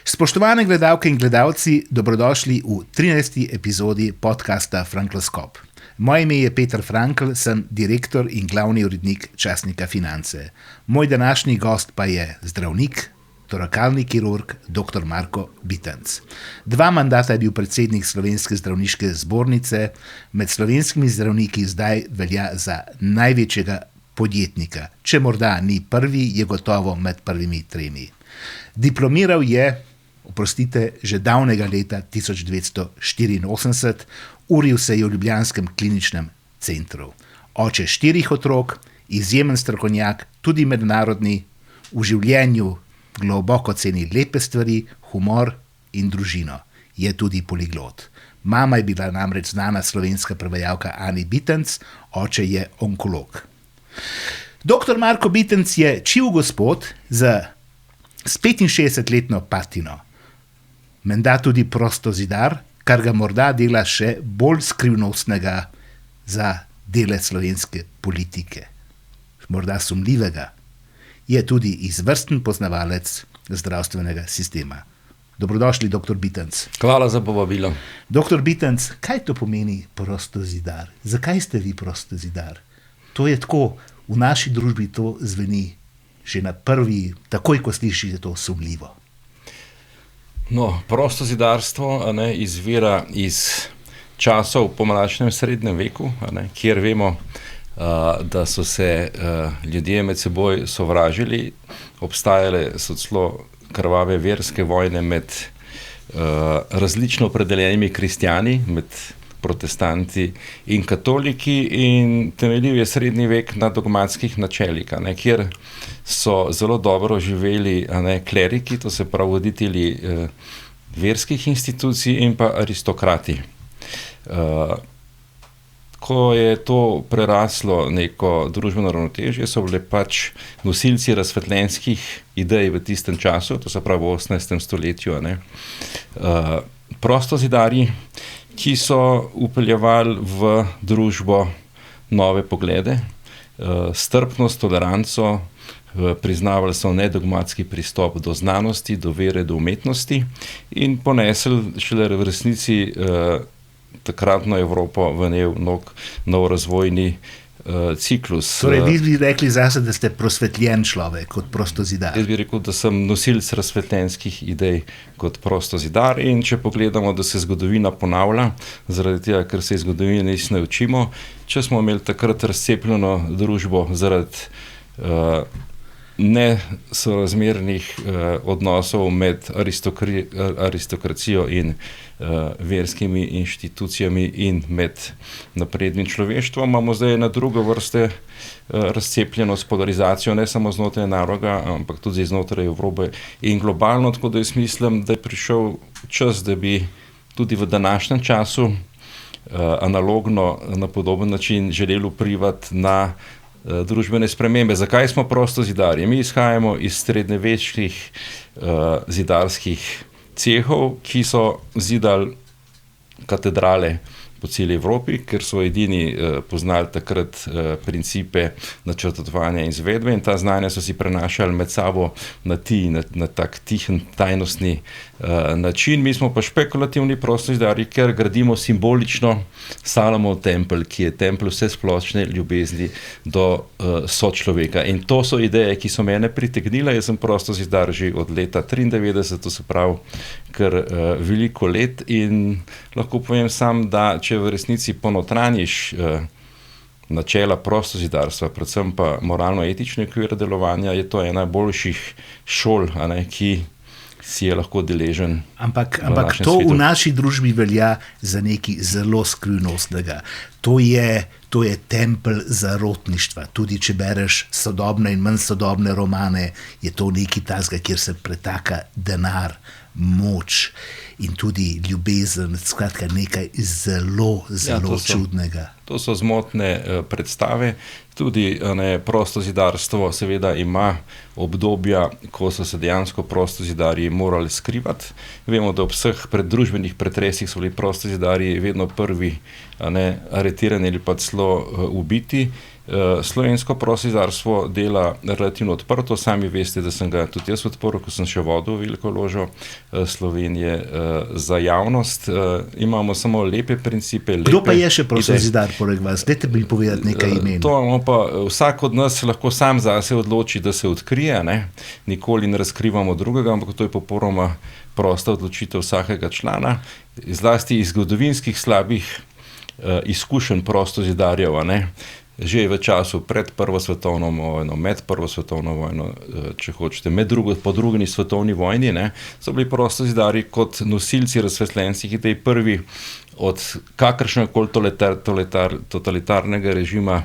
Spoštovane gledalke in gledalci, dobrodošli v 13. epizodi podcasta Frankloskop. Moje ime je Peter Frankl, sem direktor in glavni urednik časnika Finance. Moj današnji gost pa je zdravnik, torakalni kirurg, dr. Marko Bitenc. 2 mandata je bil predsednik Slovenske zdravniške zbornice, med slovenskimi zdravniki zdaj velja za največjega podjetnika. Če morda ni prvi, je gotovo med prvimi 3. Diplomiral je, že davnega leta 1984, uril se je v ljubljanskem kliničnem centru. Oče 4 otrok, izjemen strokovnjak, tudi mednarodni, v življenju globoko ceni lepe stvari, humor in družino. Je tudi poliglot. Mama je bila namreč znana slovenska prevajalka Ani Bitenc, oče je onkolog. Dr. Marko Bitenc je čiv gospod s 65-letno patino. Menda tudi prostozidar, kar ga morda dela še bolj skrivnostnega za dele slovenske politike. Morda sumljivega. Je tudi izvrsten poznavalec zdravstvenega sistema. Dobrodošli, dr. Bitenc. Hvala za povabilo. Dr. Bitenc, kaj to pomeni prostozidar? Zakaj ste vi prostozidar? To je tako, v naši družbi to zveni že na prvi, takoj ko slišite to, sumljivo. No, prostozidarstvo izvira iz časov po mračnem srednjem veku, kjer vemo, da so se ljudje med seboj sovražili, obstajale so celo krvave verske vojne med različno opredeljenimi kristjani, med protestanti in katoliki, in temeljil je srednji vek na dogmatskih načelih, kjer so zelo dobro živeli kleriki, to se pravi voditelji verskih institucij, in pa aristokrati. Ko je to preraslo neko družbeno ravnotežje, so bile pač nosilci razsvetljenskih idej v tistem času, to se pravi v 18. stoletju, prostozidarji, ki so vpeljevali v družbo nove poglede, strpnost, toleranco, priznavali so nedogmatski pristop do znanosti, do vere, do umetnosti in ponesli šele v resnici takratno Evropo v nov razvojni ciklus. Torej, vi bi rekli zase, da ste prosvetljen človek kot prostozidar. Jaz bi rekel, da sem nosilec razsvetljenskih idej kot prostozidar, in če pogledamo, da se zgodovina ponavlja, zaradi tega, ker se iz zgodovine nismo učimo, če smo imeli takrat razcepljeno družbo zaradi nesorazmernih odnosov med aristokracijo in verskimi inštitucijami in med naprednim človeštvom, imamo zdaj na drugo vrste razcepljenost, polarizacijo, ne samo znotraj naroda, ampak tudi znotraj Evrope in globalno, tako da jaz mislim, da je prišel čas, da bi tudi v današnjem času analogno na podoben način želeli vplivati na družbene spremembe. Zakaj smo prostozidarji? Mi izhajamo iz srednjeveških zidarskih cehov, ki so zidali katedrale po celi Evropi, ker so edini poznali takrat principe načrtovanja in izvedbe, in ta znanja so si prenašali med sabo na tak tihen, tajnostni način. Mi smo pa špekulativni prostozidarji, ker gradimo simbolično Salomov tempelj, ki je tempelj vsesplošne ljubezni do sočloveka. In to so ideje, ki so mene pritegnile. Jaz sem prostozidar že od leta 1993, to se pravi kar veliko let, in lahko povem sam, da če v resnici ponotranjiš načela prostozidarstva, predvsem pa moralno-etični okvir delovanja, je to ena boljših šol, ki si je lahko deležen. Ampak to v naši družbi velja za nekaj zelo skrivnostnega. To je tempelj zarotništva. Tudi če bereš sodobne in manj sodobne romane, je to nekaj tazga, kjer se pretaka denar, moč in tudi ljubezen, skratka nekaj zelo čudnega. To so zmotne predstave. Tudi prostozidarstvo seveda ima obdobja, ko so se dejansko prostozidarji morali skrivati. Vemo, da ob vseh družbenih pretresih so bili prostozidarji vedno prvi aretirani ali pa celo zelo ubiti. Slovensko prostozidarstvo dela relativno odprto, sami veste, da sem ga tudi jaz odprl, ko sem še vodil veliko ložo Slovenije za javnost. Imamo samo lepe principe. Kdo pa je še prostozidar poleg vas? Dajte mi povedati nekaj imen. Vsak od nas lahko sam zase odloči, da se odkrije, ne? Nikoli ne razkrivamo drugega, ampak to je popolnoma prosta odločitev vsakega člana, zlasti iz zgodovinskih slabih izkušenj prostozidarjev, ne? Že v času pred Prvo svetovno vojno, med Prvo svetovno vojno, če hočete, po drugi svetovni vojni, ne, so bili prostozidarji kot nosilci razsvetljenskih idej prvi od kakršnegakoli totalitarnega režima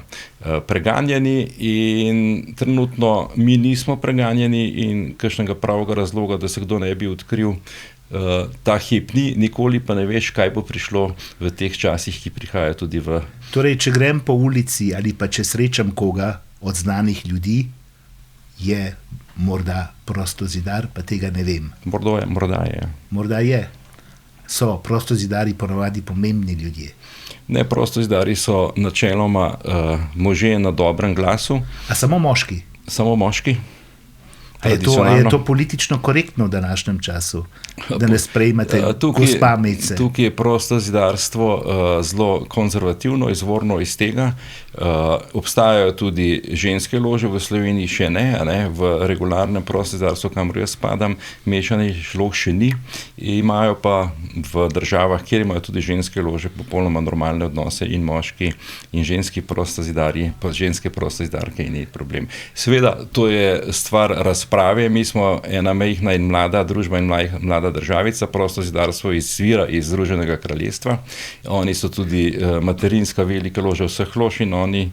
preganjani in trenutno mi nismo preganjani in kakšnega pravega razloga, da se kdo ne bi odkril, ta hip ni, nikoli pa ne veš, kaj bo prišlo v teh časih, ki prihajajo tudi v... Torej, če grem po ulici ali pa če srečam koga od znanih ljudi, je morda prostozidar, pa tega ne vem. Morda je. Morda je. So prostozidari ponavadi pomembni ljudje? Ne, prostozidari so načeloma možje na dobrem glasu. A samo moški? Samo moški. Je to politično korektno v današnjem času, da ne sprejmete gospamice? Tukaj je prostozidarstvo zelo konzervativno, izvorno iz tega. Obstajajo tudi ženske lože v Sloveniji, še ne, v regularnem prostozidarstvu, kamor jaz spadam, mešanih lož še ni. Imajo pa v državah, kjer imajo tudi ženske lože, popolnoma normalne odnose in moški in ženski prostozidarji, pa ženske prostozidarke in ni problem. Seveda, to je stvar razprave, mi smo ena majhna in mlada družba in mlada državica, prostozidarstvo izvira iz Združenega kraljestva, oni so tudi materinska velika loža vseh lož in oni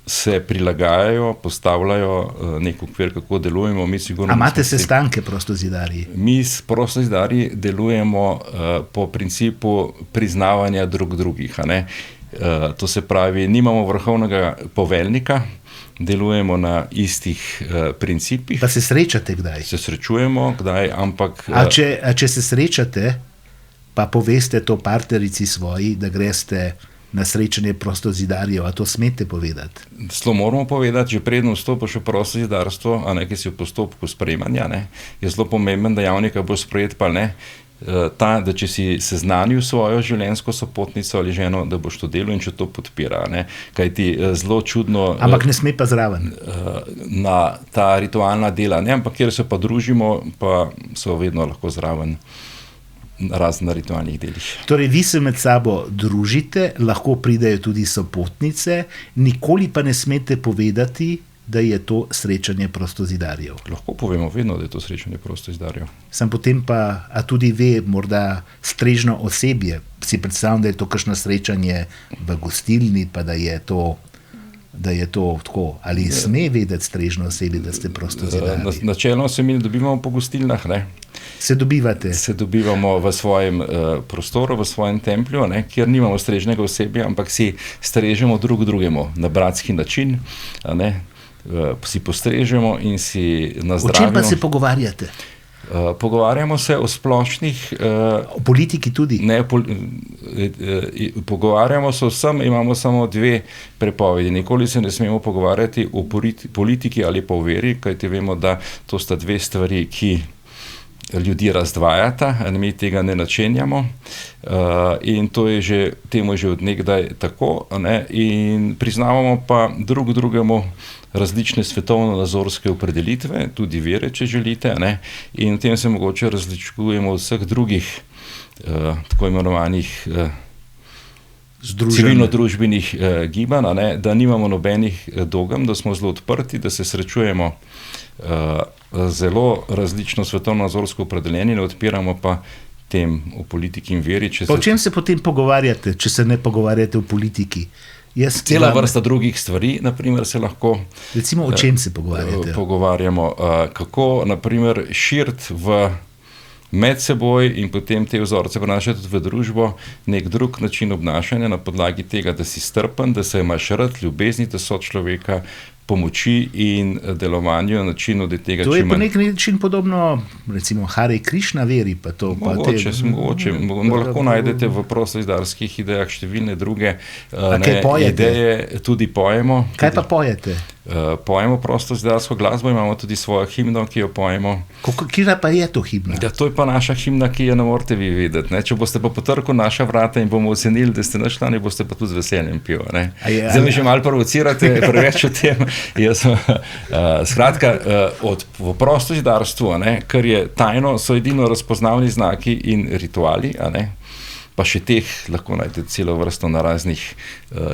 se prilagajajo, postavljajo nek okvir, kako delujemo. A imate sestanke prostozidarji? Mi s prostozidarji delujemo po principu priznavanja drugih, ne? To se pravi, nimamo vrhovnega poveljnika, delujemo na istih principih. Pa se srečate kdaj? Se srečujemo kdaj, ampak... A če se srečate, pa poveste to partnerici svoji, da greste na srečanje prostozidarjev, a to smete povedati? Zelo moramo povedati, že predno vstopiš v prostozidarstvo, a nekaj si v postopku sprejemanja, ne, je zelo pomemben dejavnik, ali bo sprejet pa ne, da če si seznanil svojo življenjsko sopotnico ali ženo, da boš to delal in če to podpira, ne, kaj ti zelo čudno... Ampak ne sme pa zraven? Na ta ritualna dela, ne, ampak kjer se pa družimo, pa so vedno lahko zraven razen na ritualnih delih. Torej, vi se med sabo družite, lahko pridejo tudi sopotnice, nikoli pa ne smete povedati, da je to srečanje prostozidarjev. Lahko povemo vedno, da je to srečanje prostozidarjev. Sem potem pa, a tudi ve, morda strežno osebje, si predstavljam, da je to kakšno srečanje v gostilni, pa da je to tako, ali sme vedeti strežno osebje, da ste prostozidarji? Načelno se mi ne dobivamo po gostilnah, ne. Se dobivate? Se dobivamo v svojem prostoru, v svojem templju, ne, kjer nimamo strežnega osebja, ampak si strežemo drugemu na bratski način, ne, si postrežemo in si nazdravimo. O čem pa se pogovarjate? Pogovarjamo se o splošnih... O politiki tudi? Ne, pogovarjamo se o vsem, imamo samo dve prepovedi. Nikoli se ne smemo pogovarjati o politiki ali pa o veri, kajti vemo, da to sta dve stvari, ki ljudi razdvajata, mi tega ne načenjamo in to je že, temu je že od nekdaj tako, ne, in priznavamo pa drugemu različne svetovno-nazorske opredelitve, tudi vere, če želite, ne, in v tem se mogoče različujemo od vseh drugih tako imenovanih civilno-družbenih gibanj, ne, da nimamo nobenih dogem, da smo zelo odprti, da se srečujemo zelo različno svetovno-nazorsko opredeljeni, ne odpiramo pa tem o politiki in veri. O čem se potem pogovarjate, če se ne pogovarjate o politiki? Cela vrsta drugih stvari, naprimer, se lahko... Recimo, o čem se pogovarjate? Pogovarjamo, kako, naprimer, širiti med seboj in potem te vzorce prenašati tudi v družbo nek drug način obnašanja na podlagi tega, da si strpen, da se imaš rad, ljubezni do sočloveka, pomoči in delovanju na načinu, da tega to je po nek način podobno, recimo Hare Krishna veri, pa to mogoče, lahko najdete v prostoizdarskih idejah številne druge ideje, tudi pojemo. Kaj pa pojete? Pojemo prostoizdarsko glasbo, imamo tudi svojo himno, ki jo pojemo. Kira pa je to himna? Ja, to je pa naša himna, ki jo ne morete vi vedeti. Ne? Če boste pa potrkali naša vrata in bomo ocenili, da ste naš člani, boste pa tudi z veseljem pil. Zdaj mi že malo provocirate, preveč o tem. Skratka, v prostoizdarstvu, kar je tajno, so edino razpoznavni znaki in rituali, pa še teh lahko najdete celo vrsto na raznih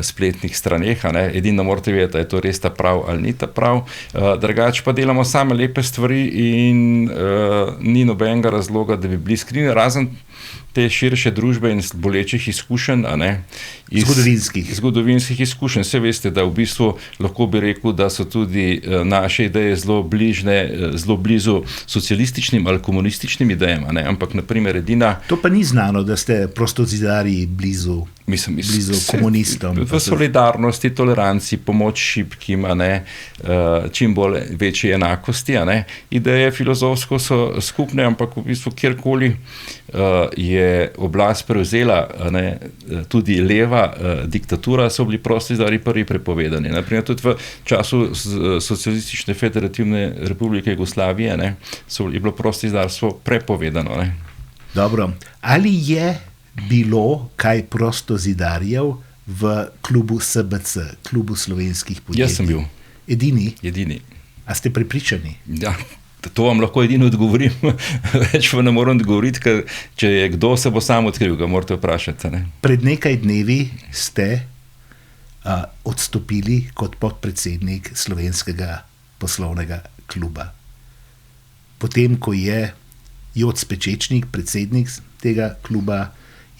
spletnih straneh. Edino morate vedeti, da je to res ta prav ali ni ta prav. Drugače pa delamo same lepe stvari in ni nobenega razloga, da bi bili skrivni, razen te širše družbe in bolečih izkušenj, zgodovinskih izkušenj. Vse veste, da v bistvu lahko bi rekel, da so tudi naše ideje zelo blizu socialističnim ali komunističnim idejam, ampak naprimer edina... To pa ni znano, da ste prostozidarji blizu komunistom. V solidarnosti, toleranci, pomoč šibkim, čim bolj večje enakosti. Ideje filozofsko so skupne, ampak v bistvu kjerkoli je oblast prevzela tudi leva diktatura, so bili prostoizdarji prvi prepovedani. Naprimer, tudi v času Socialistične federativne republike Jugoslavije je bilo prostoizdarstvo prepovedano. Dobro. Ali je bilo kaj prostozidarjev v klubu SBC, klubu slovenskih podjetij? Jaz sem bil. Edini? A ste prepričani? Ja. To vam lahko edino odgovorim, več pa ne moram odgovoriti, ker če je kdo, se bo sam odkril, ga morate vprašati. Pred nekaj dnevi ste odstopili kot podpredsednik Slovenskega poslovnega kluba. Potem, ko je Joc Pečečnik, predsednik tega kluba,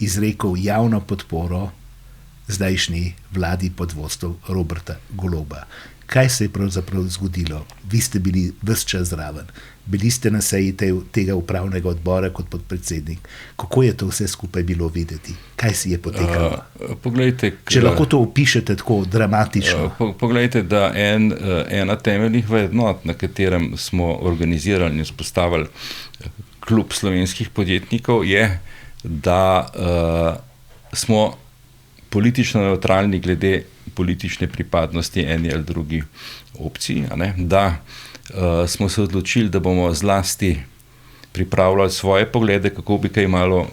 izrekel javno podporo zdajšnji vladi pod vodstvom Roberta Goloba. Kaj se je pravzaprav zgodilo? Vi ste bili ves čas zraven. Bili ste na seji tega upravnega odbora kot podpredsednik. Kako je to vse skupaj bilo videti? Kaj si je potekalo? Če lahko to opišete tako dramatično. Poglejte, da ena temeljnih vrednot, na katerem smo organizirali in vzpostavili klub slovenskih podjetnikov, je, da smo politično neutralni glede politične pripadnosti eni ali drugi opciji, da smo se odločili, da bomo zlasti pripravljali svoje poglede, kako bi kaj malo,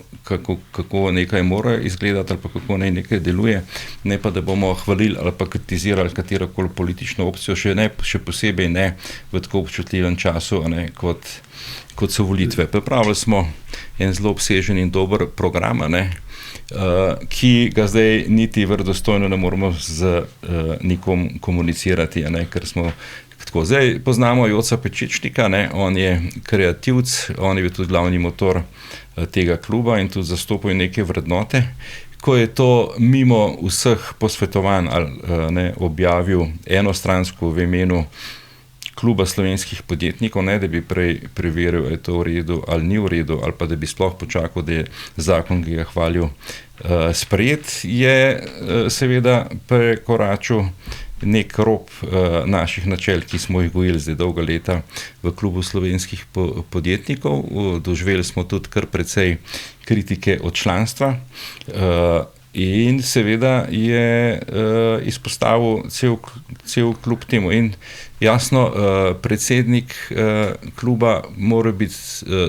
kako nekaj mora izgledati ali pa kako nekaj deluje, ne pa da bomo hvalili ali pa kritizirali katerokoli politično opcijo, še posebej ne v tako občutljivem času, kot so volitve. Pripravili smo en zelo obsežen in dober program, ki ga zdaj niti verodostojno ne moramo z nikom komunicirati, ker smo tako. Zdaj poznamo Joca Pečečnika, on je kreativc, on je bil tudi glavni motor tega kluba in tudi zastopil neke vrednote. Ko je to mimo vseh posvetovanj objavil enostransko v imenu kluba slovenskih podjetnikov, da bi prej preveril, je to v redu ali ni v redu, ali pa da bi sploh počakal, da je zakon, ki ga hvalil, sprejet, je seveda prekoračil nek rob naših načel, ki smo jih gojili zdaj dolga leta v klubu slovenskih podjetnikov. Doživeli smo tudi kar precej kritike od članstva in seveda je izpostavil cel klub temu. In jasno, predsednik kluba mora biti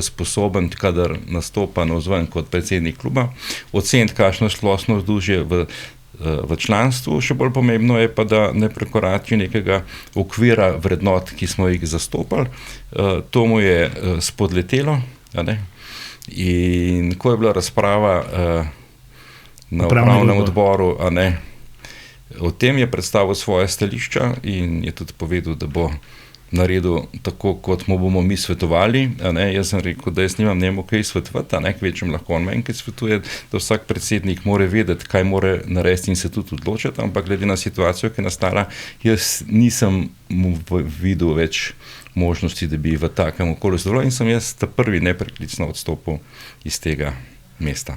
sposoben, kadar nastopa navzven kot predsednik kluba, oceniti, kakšno splošno vzdušje v članstvu. Še bolj pomembno je pa, da ne prekorači nekega okvira vrednot, ki smo jih zastopali. To mu je spodletelo. In ko je bila razprava na upravnem odboru, o tem je predstavil svoje stališča in je tudi povedal, da bo naredil tako, kot mu bomo mi svetovali. Jaz sem rekel, da jaz nimam njemu kaj svetovati, kvečem lahko on meni kaj svetuje, da vsak predsednik mora vedeti, kaj mora narediti in se tudi odločiti, ampak glede na situacijo, ki je nastala, jaz nisem mu videl več možnosti, da bi v takem okolju sodeloval in sem jaz ta prvi nepreklicno odstopil iz tega mesta.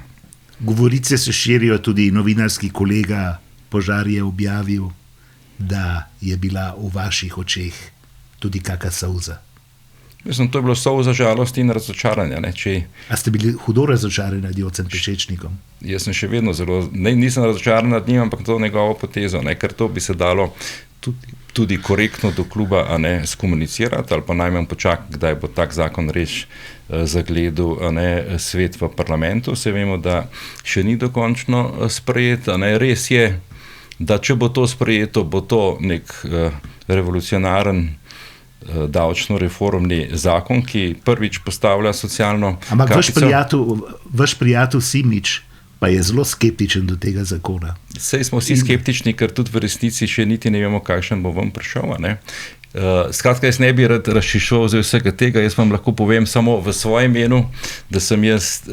Govorice se širijo, tudi novinarski kolega Požar je objavil da je bila v vaših očeh tudi kakšna solza? Mislim, to je bilo solza žalosti in razočaranja. A ste bili hudo razočarani nad Jocem Pečečnikom? Jaz sem še vedno nisem razočaran nad njim, ampak to njegovo potezo, ker to bi se dalo tudi korektno do kluba skomunicirati ali pa najmanj počakati, kdaj bo tak zakon res zagledal svet v parlamentu. Se vemo, da še ni dokončno sprejet. Res je, da če bo to sprejeto, bo to nek revolucionaren davčno-reformni zakon, ki prvič postavlja socialno kapico. Ampak vaš prijatelj Simič pa je zelo skeptičen do tega zakona. Sej smo vsi skeptični, ker tudi v resnici še niti ne vemo, kakšen bo vam prišel. Skratka, jaz ne bi rad razšišoval za vsega tega, jaz vam lahko povem samo v svojem imenu, da sem jaz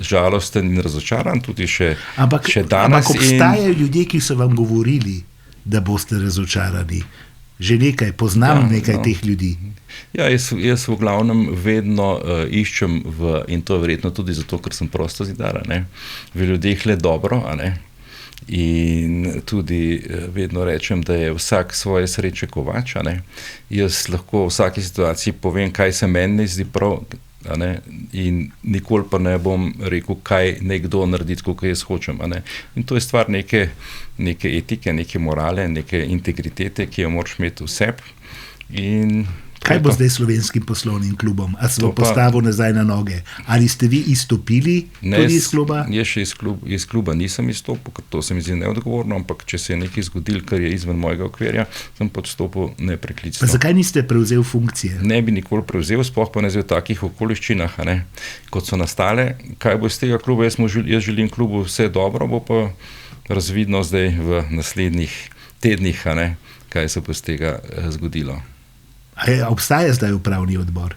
žalosten in razočaran, tudi še danes. Ampak obstajajo ljudje, ki so vam govorili, da boste razočarani. Že nekaj, poznam nekaj teh ljudi. Ja, jaz v glavnem vedno iščem, in to je verjetno tudi zato, ker sem prostozidar, v ljudeh le dobro, in tudi vedno rečem, da je vsak svoje sreče kovač. Jaz lahko v vsaki situaciji povem, kaj se meni ne zdi prav, in nikoli pa ne bom rekel, kaj nekdo naredi, kot jaz hočem. In to je stvar neke etike, neke morale, neke integritete, ki jo moraš imeti v sebi. Kaj bo zdaj s Slovenskim poslovnim klubom? A se bo postavil nazaj na noge? Ali ste vi izstopili tudi iz kluba? Jaz še iz kluba nisem izstopil, ker to se mi zdi neodgovorno, ampak če se je nekaj zgodilo, kar je izven mojega okvirja, sem odstopil nepreklicno. Pa zakaj niste prevzel funkcije? Ne bi nikoli prevzel, sploh pa ne v takih okoliščinah, kot so nastale. Kaj bo iz tega kluba? Jaz želim klubu vse dobro, bo pa razvidno zdaj v naslednjih tednih, kaj se bo iz tega zgodilo. Obstaja zdaj upravni odbor?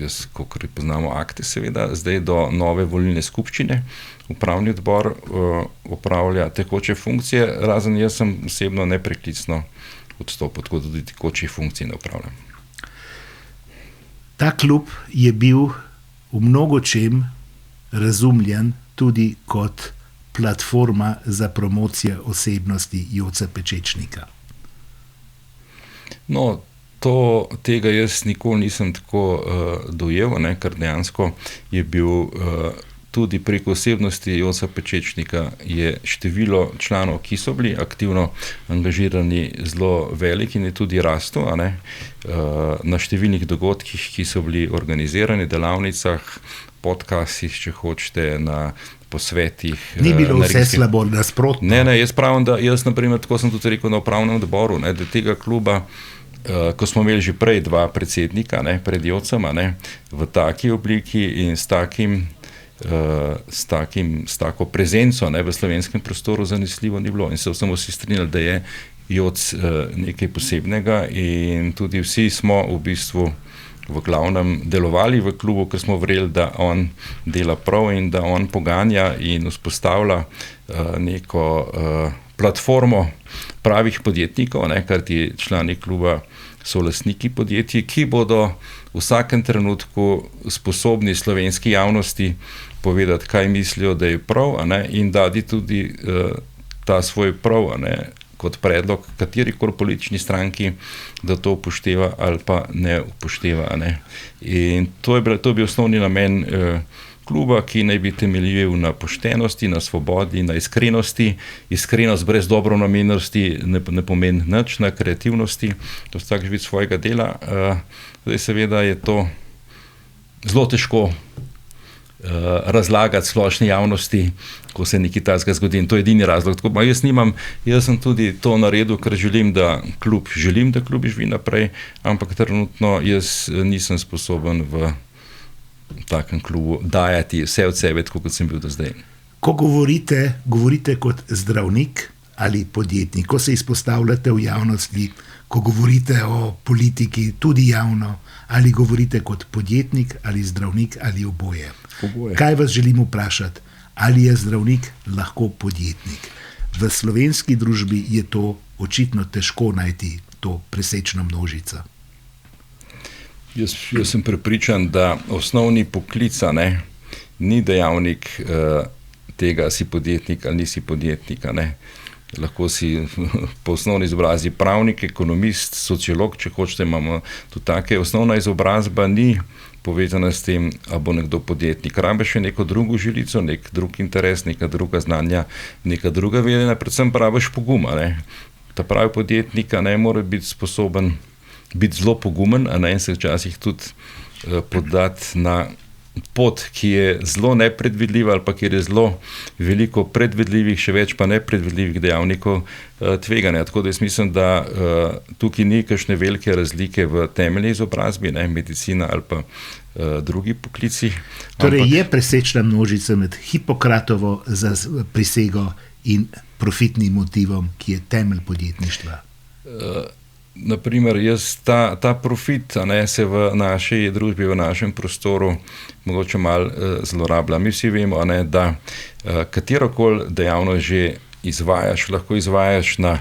Jaz, kolikor poznamo akte, seveda, zdaj do nove volilne skupščine upravni odbor opravlja tekoče funkcije, razen jaz sem osebno nepreklicno odstopil, tako da tudi tekočih funkcij ne upravljam. Ta klub je bil v mnogočem razumljen tudi kot platforma za promocijo osebnosti Joce Pečečnika. No, tega jaz nikoli nisem tako dojel, ker dejansko je bil tudi preko osebnosti Joca Pečečnika je število članov, ki so bili aktivno angažirani, zelo velik in je tudi rastel, na številnih dogodkih, ki so bili organizirani, delavnicah, podcastih, če hočete, na posvetih. Ni bilo vse slabo, nasprotno. Ne, jaz pravim, da jaz, naprimer, tako sem tudi rekel na upravnem odboru, da tega kluba, ko smo imeli že prej dva predsednika, pred Jocem, v taki obliki in s tako prezenco v slovenskem prostoru zanesljivo ni bilo. In se vsem vsi strinjali, da je Joc nekaj posebnega in tudi vsi smo v bistvu v glavnem delovali v klubu, ker smo verjeli, da on dela prav in da on poganja in vzpostavlja neko platformo pravih podjetnikov, kar ti člani kluba so lastniki podjetij, ki bodo v vsakem trenutku sposobni slovenski javnosti povedati, kaj mislijo, da je prav, in dati tudi ta svoj prav, kot predlog katerikoli politični stranki, da to upošteva ali pa ne upošteva. In to je bil osnovni namen kluba, ki naj bi temeljil na poštenosti, na svobodi, na iskrenosti. Iskrenost brez dobronamernosti ne pomeni nič, na kreativnosti, to vsak živi svojega dela. Zdaj seveda je to zelo težko razlagati splošni javnosti, ko se nekaj takega zgodi, in to je edini razlog. Jaz sem tudi to naredil, ker želim, da klub živi naprej, ampak trenutno jaz nisem sposoben v takem klubu dajati vse od sebe, tako kot sem bil do zdaj. Ko govorite kot zdravnik ali podjetnik, ko se izpostavljate v javnosti, ko govorite o politiki tudi javno, ali govorite kot podjetnik ali zdravnik ali oboje. Kaj vas želim vprašati? Ali je zdravnik lahko podjetnik? V slovenski družbi je to očitno težko najti, to presečno množico. Jaz sem prepričan, da osnovni poklic ni dejavnik tega, si podjetnik ali nisi podjetnik. Lahko si po osnovni izobrazbi pravnik, ekonomist, sociolog, če hočete, imamo tudi take. Osnovna izobrazba ni povezana s tem, a bo nekdo podjetnik. Rabe še neko drugo žilico, nek drug interes, neka druga znanja, neka druga vedenja, predvsem praviš poguma. Ne? Ta pravi podjetnik ne mora biti sposoben biti zelo pogumen, a ne, in se včasih tudi podati na pot, ki je zelo nepredvidljiva ali pa kjer je zelo veliko predvidljivih, še več pa nepredvidljivih dejavnikov tveganja. Tako da jaz mislim, da tukaj ni kakšne velike razlike v temeljni izobrazbi, ne, medicina ali pa drugi poklici. Torej je presečna množica med Hipokratovo prisego in profitnim motivom, ki je temelj podjetništva. Naprimer, ta profit se v naši družbi, v našem prostoru mogoče malo zlorablja. Mi vsi vemo, da katerokoli dejavnost že izvajaš, lahko izvajaš na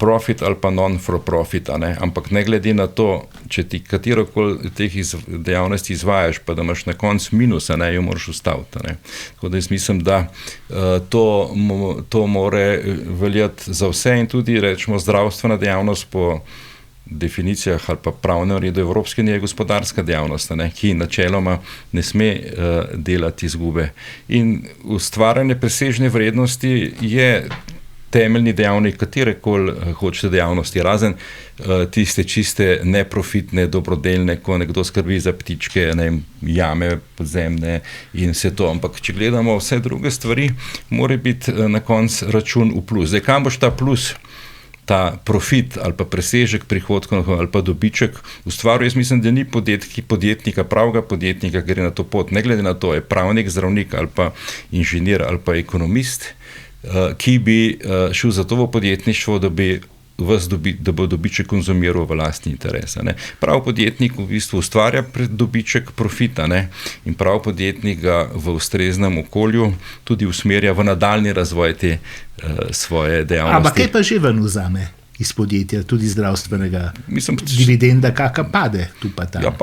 profit ali pa non-for-profit, ampak ne glede na to, če ti katerokoli teh dejavnosti izvajaš, pa da imaš na koncu minus, jo moraš ustaviti. Tako da jaz mislim, da to more veljati za vse in tudi, rečemo, zdravstvena dejavnost po definicijah ali pa pravnem redu Evropske unije je gospodarska dejavnost, ki načeloma ne sme delati izgube. In ustvarjanje presežne vrednosti je temeljni dejavnik katerekoli hočete dejavnosti, razen tiste čiste neprofitne, dobrodelne, ko nekdo skrbi za ptičke, jame podzemne in vse to. Ampak če gledamo vse druge stvari, mora biti na koncu račun v plus. Zdaj, kam boš ta plus, ta profit ali pa presežek prihodkov ali pa dobiček ustvaril, jaz mislim, da ni podjetnika, pravega podjetnika, gre na to pot, ne glede na to, je pravnik, zdravnik ali pa inženir ali pa ekonomist, ki bi šel za to v podjetništvo, da bo dobiček konzumiral v lastni interes. Prav podjetnik v bistvu ustvarja dobiček, profita, in prav podjetnik ga v ustreznem okolju tudi usmerja v nadaljni razvoj te svoje dejavnosti. Ampak kaj pa že ven vzame iz podjetja, tudi zdravstvenega? Mislim, dividenda kakšna pade tu pa tam? Ja,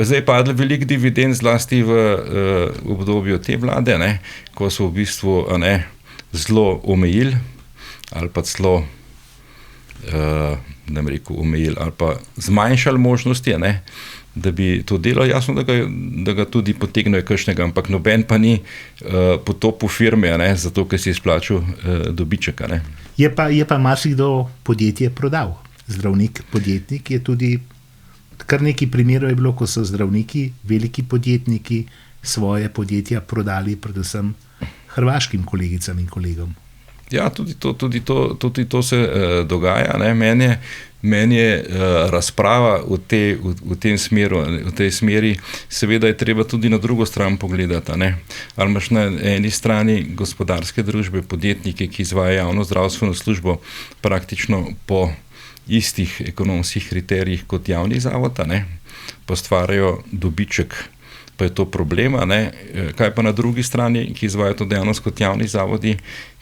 zdaj padle veliko dividend, zlasti v obdobju te vlade, ko so v bistvu zelo omejili ali pa celo omejili ali pa zmanjšali možnosti, da bi to delal. Jasno, da ga tudi potegnejo kakšnega, ampak noben pa ni potopil firme, zato ker si izplačal dobiček. Je pa marsikdo podjetje prodal. Zdravnik, podjetnik je tudi, kar nekaj primerov je bilo, ko so zdravniki, veliki podjetniki, svoje podjetja prodali predvsem hrvaškim kolegicam in kolegom. Ja, tudi to se dogaja. Meni je razprava v tej smeri, seveda je treba tudi na drugo stran pogledati. Ali imaš na eni strani gospodarske družbe, podjetnike, ki izvajajo javno zdravstveno službo praktično po istih ekonomskih kriterijih kot javni zavod, pa stvarajo dobiček, pa je to problem, kaj pa na drugi strani, ki izvajajo to dejavnost kot javni zavodi,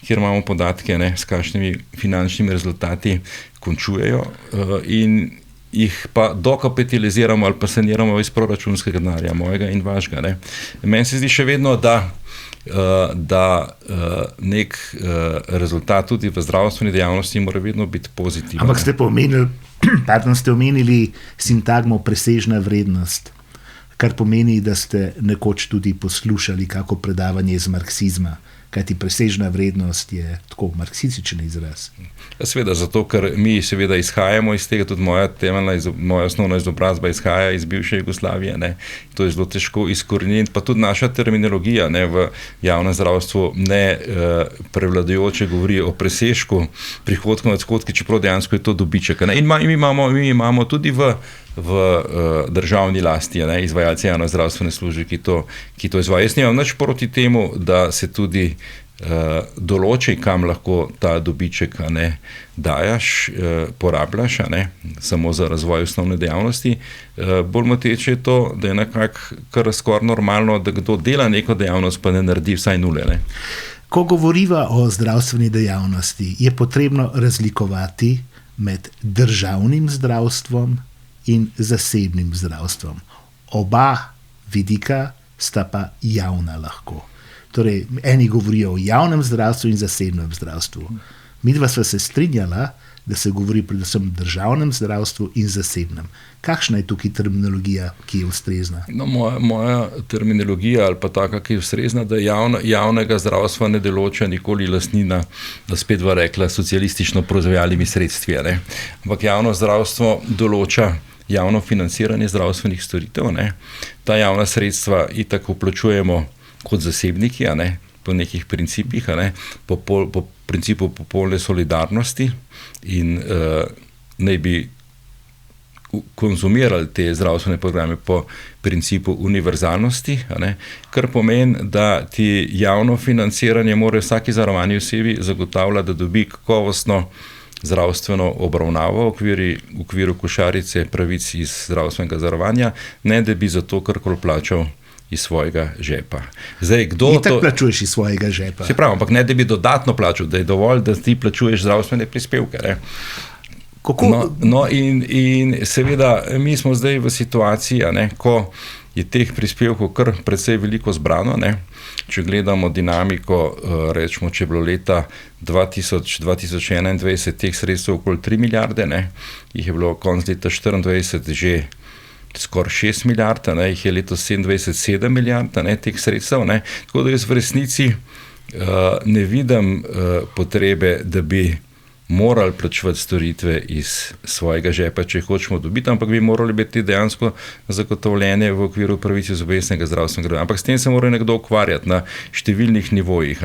kjer imamo podatke, s kakšnimi finančnimi rezultati končujejo in jih pa dokapitaliziramo ali pa saniramo iz proračunskega denarja, mojega in vašega. Meni se zdi še vedno, da nek rezultat tudi v zdravstveni dejavnosti mora vedno biti pozitiven. Ampak ste omenili sintagmo presežna vrednost, kar pomeni, da ste nekoč tudi poslušali kako predavanje iz marksizma, kajti presežna vrednost je tako marksističen izraz. Seveda, zato ker mi seveda izhajamo iz tega, tudi moja osnovna izobrazba izhaja iz bivše Jugoslavije, to je zelo težko izkoreniniti, pa tudi naša terminologija v javnem zdravstvu ne prevladujoče govori o presežku prihodkov nad odhodki, čeprav dejansko je to dobiček. In mi imamo tudi v državni lasti izvajalce javne zdravstvene službe, ki to izvajajo. Jaz nimam nič proti temu, da se tudi določi, kam lahko ta dobiček dajaš, porabljaš, samo za razvoj osnovne dejavnosti. Bolj moteče je to, da je nekako kar skoraj normalno, da kdo dela neko dejavnost, pa ne naredi vsaj nule. Ko govoriva o zdravstveni dejavnosti, je potrebno razlikovati med državnim zdravstvom in zasebnim zdravstvom. Oba vidika sta pa javna lahko. Torej, eni govorijo o javnem zdravstvu in zasebnem zdravstvu. Midva sva se strinjala, da se govori predvsem o državnem zdravstvu in zasebnem. Kakšna je tukaj terminologija, ki je ustrezna? No, moja terminologija ali pa taka, ki je ustrezna, da javnega zdravstva ne določa nikoli lastnina, da spet va rekla, socialistično proizvajalnimi sredstvi. Ne? Ampak javno zdravstvo določa javno financiranje zdravstvenih storitev. Ne? Ta javna sredstva itak vplačujemo kot zasebniki, po nekih principih, po principu popolne solidarnosti in naj bi konzumirali te zdravstvene programe po principu univerzalnosti, kar pomeni, da ti javno financiranje mora vsaki zavarovani osebi zagotavlja, da dobi kakovostno zdravstveno obravnavo v okviru košarice pravic iz zdravstvenega zavarovanja, ne da bi za to karkoli plačal iz svojega žepa. Zdaj, tako plačuješ iz svojega žepa. Se pravi, ampak ne da bi dodatno plačal, da je dovolj, da ti plačuješ zdravstvene prispevke. No, in seveda mi smo zdaj v situaciji, ko je teh prispevkov kar precej veliko zbrano. Če gledamo dinamiko, rečemo, če je bilo leta 2021 teh sredstev okoli 3 milijarde, jih je bilo konec leta 2024 že skoraj 6 milijard, jih je letos 27 7 milijard teh sredstev. Tako da jaz v resnici ne vidim potrebe, da bi morali plačevati storitve iz svojega žepa, če jih hočemo dobiti, ampak bi morali biti dejansko zagotovljene v okviru pravice iz obveznega zdravstvenega. Ampak s tem se mora nekdo ukvarjati na številnih nivojih.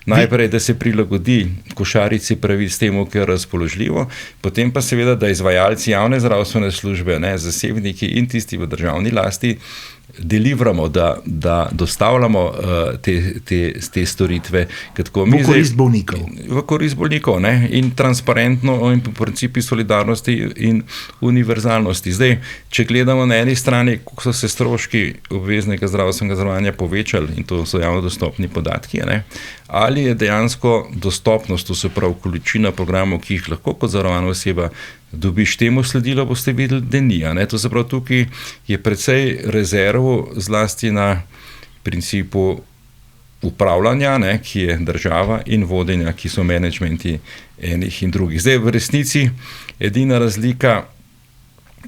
Najprej, da se prilagodi košarici pravic temu, kar je razpoložljivo, potem pa seveda, da izvajalci javne zdravstvene službe, zasebniki in tisti v državni lasti, delivramo, da dostavljamo te storitve. V korist bolnikov. V korist bolnikov, in transparentno in po principi solidarnosti in univerzalnosti. Zdaj, če gledamo na eni strani, kako so se stroški obveznega zdravstvenega zavarovanja povečali, in to so javno dostopni podatki, ali je dejansko dostopnost, to se pravi količina programov, ki jih lahko kot zavarovana oseba dobiš, temu sledilo, boste videli, da ni. To se pravi, tukaj je precej rezerv zlasti na principu upravljanja, ki je država, in vodenja, ki so menedžmenti enih in drugih. Zdaj, v resnici edina razlika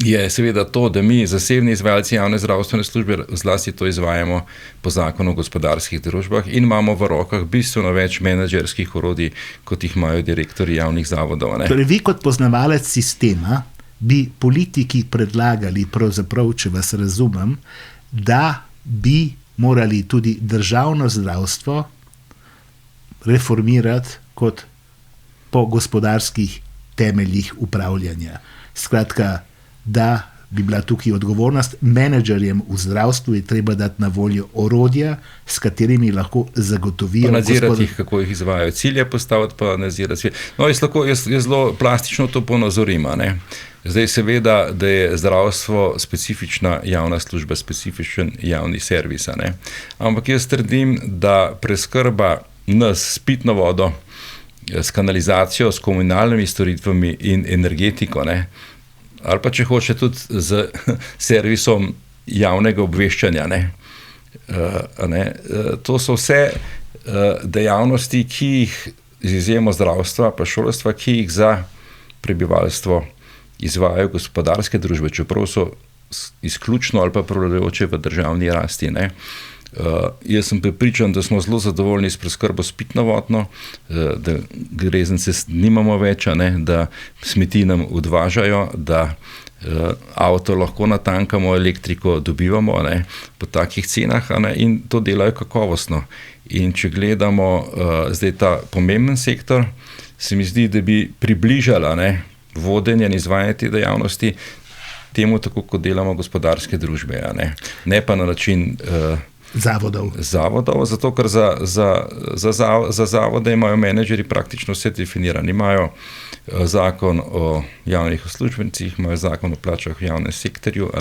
je seveda to, da mi, zasebni izvajalci javne zdravstvene službe, zlasti to izvajamo po zakonu o gospodarskih družbah in imamo v rokah bistveno več menedžerskih orodij, kot jih imajo direktorji javnih zavodov. Torej, vi kot poznavalec sistema bi politiki predlagali, pravzaprav, če vas razumem, da bi morali tudi državno zdravstvo reformirati kot po gospodarskih temeljih upravljanja. Skratka, da bi bila tukaj odgovornost menedžerjem v zdravstvu, je treba dati na voljo orodja, s katerimi lahko zagotovijo nadzirati jih, kako jih izvajajo, cilje postaviti, pa nadzirati. No, jaz zelo plastično to ponazorim. Zdaj seveda, da je zdravstvo specifična javna služba, specifičen javni servis. Ampak jaz trdim, da preskrba nas s pitno vodo, s kanalizacijo, s komunalnimi storitvami in energetiko, ali pa če hoče tudi z servisom javnega obveščanja. To so vse dejavnosti, ki jih z izjemo zdravstva pa šolstva, ki jih za prebivalstvo izvajajo gospodarske družbe, čeprav so izključno ali pa prevladujoče v državni rasti. Jaz sem prepričan, da smo zelo zadovoljni s preskrbo s pitno vodo, da greznice nimamo več, da smeti nam odvažajo, da avto lahko natankamo, elektriko dobivamo po takih cenah, in to delajo kakovostno. In če gledamo zdaj ta pomemben sektor, se mi zdi, da bi približala vodenje in izvajanje te dejavnosti temu, tako kot delamo gospodarske družbe, ne pa na način zavodov, zato ker za zavode imajo menedžeri praktično vse definirano. Imajo zakon o javnih uslužbencih, imajo zakon o plačah v javnem sektorju,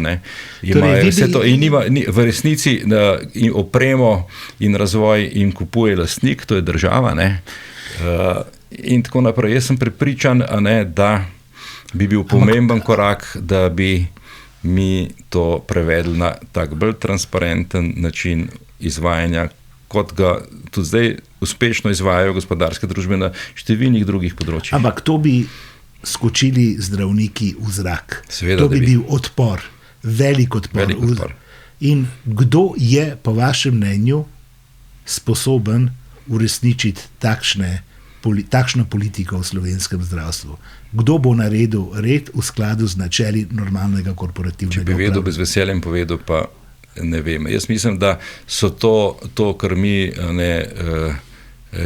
imajo vse to in v resnici opremo in razvoj jim kupuje lastnik, to je država, in tako naprej. Jaz sem prepričan, da bi bil pomemben korak, da bi mi to prevedli na tak bolj transparenten način izvajanja kot ga tudi zdaj uspešno izvajajo gospodarske družbe na številnih drugih področjih. Ampak to bi skočili zdravniki v zrak. Seveda, to bi bil odpor, velik odpor. In kdo je, po vašem mnenju, sposoben uresničiti takšno politiko v slovenskem zdravstvu? Kdo bo naredil red v skladu z načeli normalnega korporativnega upravljanja? Če bi vedel, bez veseljem povedal, pa ne vem. Jaz mislim, da so to kar mi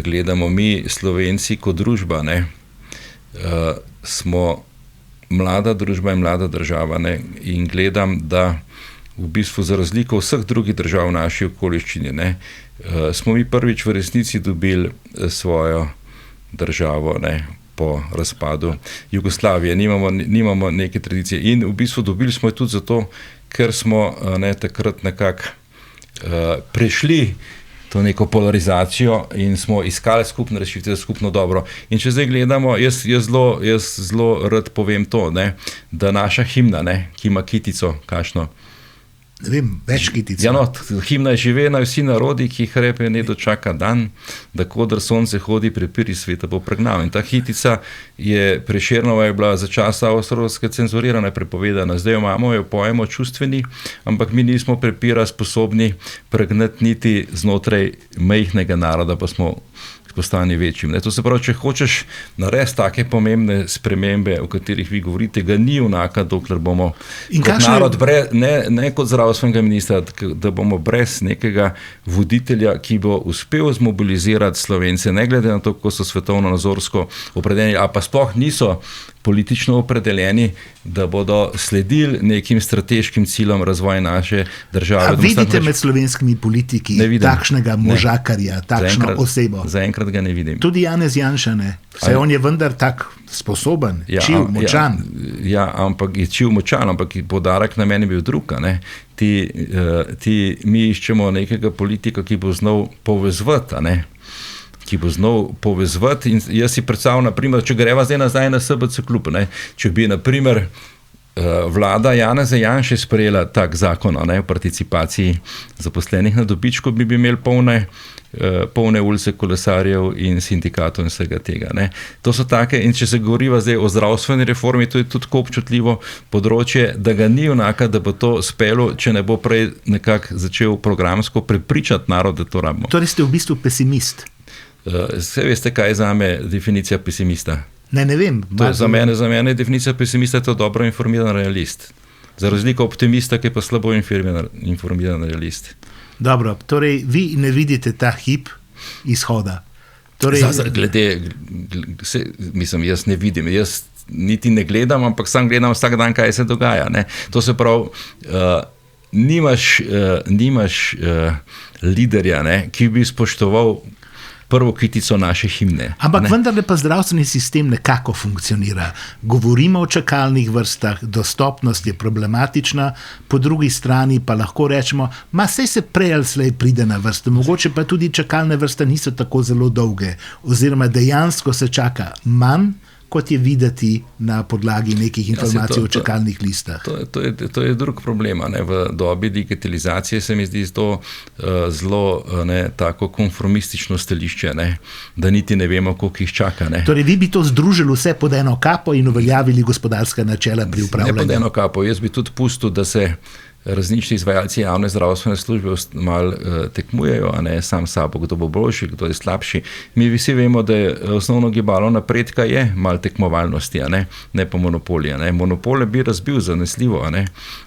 gledamo, mi Slovenci kot družba, smo mlada družba in mlada država, in gledam, da v bistvu za razliko vseh drugih držav v naši okoliščini, smo mi prvič v resnici dobili svojo državo, po razpadu Jugoslavije. Nimamo neke tradicije in v bistvu dobili smo jo tudi zato, ker smo takrat nekako prešli to neko polarizacijo in smo iskali skupne rešitve za skupno dobro. In če zdaj gledamo, jaz zelo rad povem to, da naša himna, ki ima kitico, kakšno? Ne vem, več kitic. Ja, himna je živena, vsi narodi, ki jih repe, ne dočaka dan, da kodr sonce hodi, prepiri sveta bo pregnal. In ta kitica Prešernova je bila za časa Avstro-Ogrske cenzurirana, prepovedana. Zdaj jo imamo, jo pojemo čustveni, ampak mi nismo prepira sposobni pregnati niti znotraj majhnega naroda, pa smo postani večjim. To se pravi, če hočeš narediti take pomembne spremembe, o katerih vi govorite, ga ni vnaka, dokler bomo kot narod, ne kot zdravstvenega ministra, da bomo brez nekega voditelja, ki bo uspel zmobilizirati Slovence, ne glede na to, kako so svetovno nazorsko opredeljeni, a pa sploh niso politično opredeljeni, da bodo sledili nekim strateškim ciljem razvoja naše države. A vidite med slovenskimi politiki takšnega možakarja, takšno osebo? Zaenkrat ga ne vidim. Tudi Janez Janša ne. Saj on je vendar tak sposoben, čiv, močan. Ja, ampak je čiv močan, ampak poudarek na meni bil drug. Mi iščemo nekega politika, ki bo znal povezvati, in jaz si predstavljam, naprimer, če greva zdaj nazaj na SBC klub, če bi, naprimer, vlada Janeza Janše sprejela tak zakon o participaciji zaposlenih na dobičku, bi imeli polne ulice kolesarjev in sindikatov in vsega tega. To so take, in če se govoriva zdaj o zdravstveni reformi, to je tudi tako občutljivo področje, da ga ni onaka, da bo to spelo, če ne bo prej nekako začel programsko prepričati narod, da to rabimo. Torej ste v bistvu pesimist. Vse veste, kaj je zame definicija pesimista? Ne vem. Za mene je definicija pesimista to dobro informiran realist. Za razliko optimista, ki je pa slabo informiran realist. Dobro, torej vi ne vidite ta hip izhoda. Jaz ne vidim, jaz niti ne gledam, ampak sam gledam vsak dan, kaj se dogaja. To se pravi, nimaš liderja, ki bi spoštoval prvo kitico naše himne. Ampak vendarle pa zdravstveni sistem nekako funkcionira. Govorimo o čakalnih vrstah, dostopnost je problematična, po drugi strani pa lahko rečemo, saj se prej ali slej pride na vrsto, mogoče pa tudi čakalne vrste niso tako zelo dolge, oziroma dejansko se čaka manj, kot je videti na podlagi nekih informacij o čakalnih listah. To je drug problem. V dobi digitalizacije se mi zdi to zelo tako konformistično stališče, da niti ne vemo, koliko jih čaka. Torej, vi bi to združili vse pod eno kapo in uveljavili gospodarska načela pri upravljanju? Ne pod eno kapo. Jaz bi tudi pustil, da se različni izvajalci javne zdravstvene službe malo tekmujejo, sam sabo, kdo bo boljši, kdo je slabši. Mi vsi vemo, da je osnovno gibalo napredka je malo tekmovalnosti, ne pa monopolija. Monopole bi razbil zanesljivo,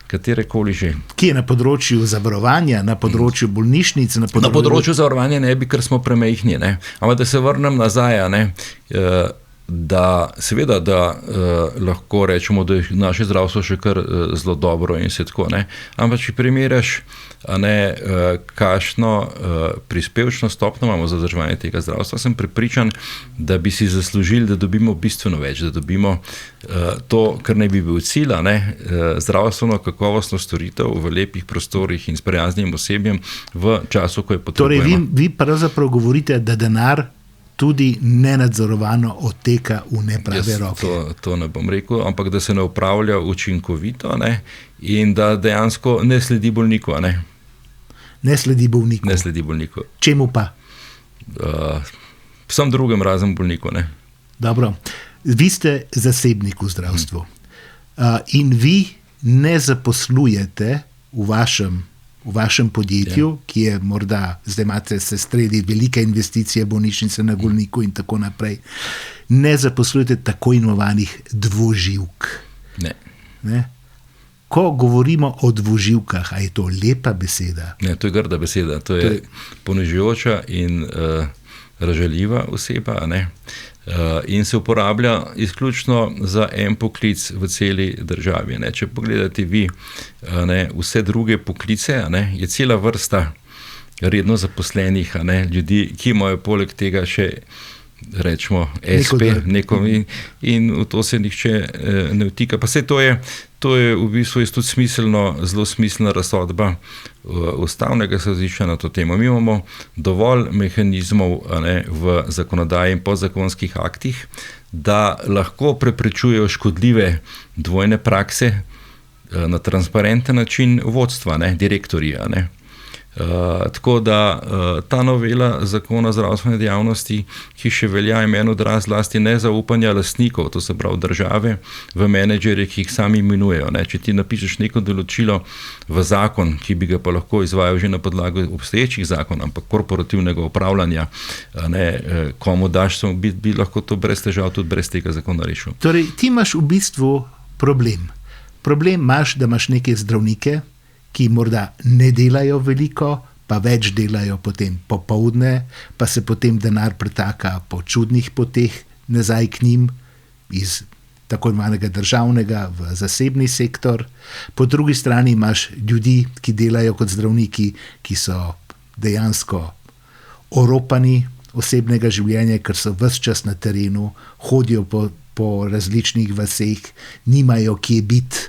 katerekoli že. Ki je na področju zavarovanja, na področju bolnišnic? Na področju zavarovanja ne bi, ker smo premajhni. Ampak da se vrnem nazaj, da seveda, da lahko rečemo, da je naše zdravstvo še kar zelo dobro in se tako, ampak če primerjaš, kakšno prispevčno stopnjo imamo za vzdrževanje tega zdravstva, sem prepričan, da bi si zaslužili, da dobimo bistveno več, da dobimo to, kar naj bi bil cilj, zdravstveno kakovostno storitev v lepih prostorih in s prijaznim osebjem v času, ko je potrebujemo. Torej, vi pravzaprav govorite, da denar tudi nenadzorovano odteka v neprave roke. To ne bom rekel, ampak da se ne upravlja učinkovito, in da dejansko ne sledi bolniku. Ne sledi bolniku. Ne sledi bolniku. Čemu pa? Vsem drugem razen bolniku, ne. Dobro. Vi ste zasebnik v zdravstvu. In vi ne zaposlujete v vašem podjetju, ki je morda, zdaj imate se sredi velike investicije, bolnišnice na Golniku in tako naprej, ne zaposlujete tako imenovanih dvoživk. Ne? Ko govorimo o dvoživkah, a je to lepa beseda? Ne, to je grda beseda. To je ponižujoča in razžaljiva oseba, ne? In se uporablja izključno za en poklic v celi državi. Ne? Če pogledate vi vse druge poklice, je cela vrsta redno zaposlenih ljudi, ki imajo poleg tega še rečemo SP, in v to se nihče ne vtika. Pa vse to je v bistvu tudi zelo smiselna razsodba ustavnega sodišča na to temo. Mi imamo dovolj mehanizmov v zakonodaji in podzakonskih aktih, da lahko preprečujejo škodljive dvojne prakse na transparenten način vodstva, direktorji. Tako da ta novela zakona o zdravstveni dejavnosti, ki še velja, ima en odraz zlasti nezaupanja lastnikov, to se pravi države, v menedžerje, ki jih sami imenujejo. Če ti napišeš neko določilo v zakon, ki bi ga pa lahko izvajal že na podlagi obstoječih zakonov, ampak korporativnega upravljanja, komu daš, bi lahko to brez težav tudi brez tega zakona rešil. Torej, ti imaš v bistvu problem. Problem imaš, da imaš neke zdravnike, ki morda ne delajo veliko, pa več delajo potem popoldne, pa se potem denar pretaka po čudnih poteh nazaj k njim iz tako imenovanega državnega v zasebni sektor. Po drugi strani imaš ljudi, ki delajo kot zdravniki, ki so dejansko oropani osebnega življenja, ker so ves čas na terenu, hodijo po različnih vaseh, nimajo kje biti,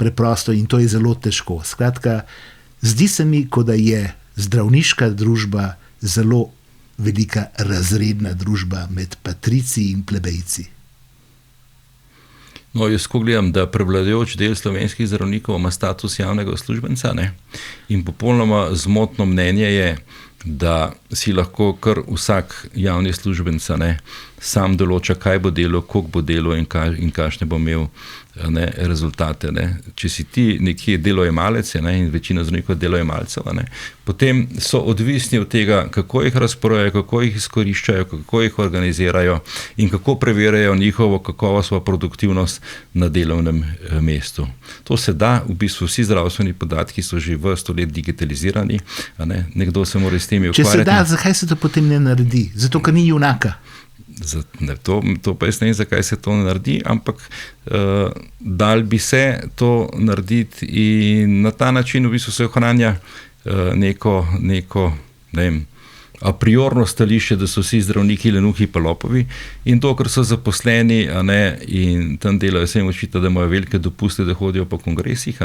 preprosto, in to je zelo težko. Skratka, zdi se mi, kot da je zdravniška družba zelo velika razredna družba med patrici in plebejci. No, jaz ko gledam, da prevladujoč del slovenskih zdravnikov ima status javnega uslužbenca, in popolnoma zmotno mnenje je, da si lahko kar vsak javni uslužbenec sam določa, kaj bo delal, koliko bo delal in kakšne bo imel rezultate. Če si ti nekje delojemalec, in večina zdravnikov delojemalcev, potem so odvisni od tega, kako jih razporejajo, kako jih izkoriščajo, kako jih organizirajo in kako preverjajo njihovo kakovost, produktivnost na delovnem mestu. To se da, v bistvu vsi zdravstveni podatki so že vrsto let digitalizirani, nekdo se mora s temi ukvarjati. Če se da, zakaj se to potem ne naredi? Zato, ker ni junaka. To pa jaz ne vem, zakaj se to naredi, ampak dal bi se to narediti in na ta način v bistvu se ohranja neko ne vem, a priorno stališče, da so vsi zdravniki lenuhi pa lopovi, in to, ker so zaposleni, in tam delajo, se jim očita, da imajo velike dopuste, da hodijo po kongresih,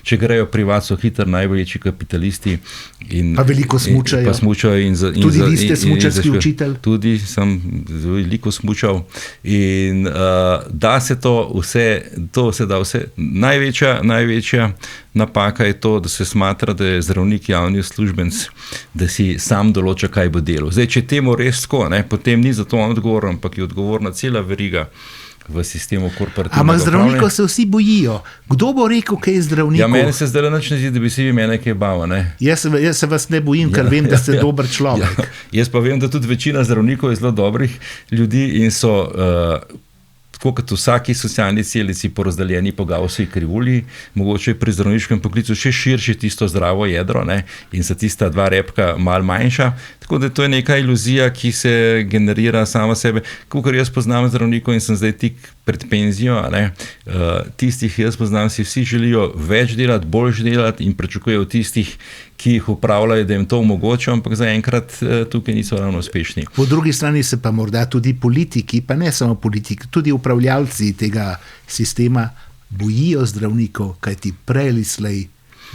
če grejo privat, so hitro največji kapitalisti in pa veliko smučajo. Tudi vi ste smučarski učitelj? Tudi sem veliko smučal in da se to se da vse. Največja napaka je to, da se smatra, da je zdravnik javni uslužbenec, da si sam določa, kaj bo delal. Zdaj, če temu res tako, potem ni za to on odgovoren, ampak je odgovorna cela veriga v sistemu korporativnega upravljanja. Ampak zdravnikov se vsi bojijo. Kdo bo rekel, kaj je zdravnikov? Ja, meni se zdaj nič ne zdi, da bi si vi mene kaj bal, Jaz se vas ne bojim, ker vem, da ste dober človek. Jaz pa vem, da tudi večina zdravnikov je zelo dobrih ljudi in so tako kot vsaki socialni celici porazdeljeni po Gaussovi krivulji, mogoče je pri zdravniškem poklicu še širše tisto zdravo jedro, in so tista dva repka malo manjša. Tako da to je neka iluzija, ki se generira sama sebe. Kakor jaz poznam zdravnikov in sem zdaj tik pred penzijo, tistih jaz poznam, si vsi želijo več delati, boljš delati in pričakujejo tistih, ki jih upravljajo, da jim to omogočajo, ampak zaenkrat tukaj niso ravno uspešni. Po drugi strani se pa morda tudi politiki, pa ne samo politiki, tudi upravljavci tega sistema bojijo zdravnikov, kajti prej ali slej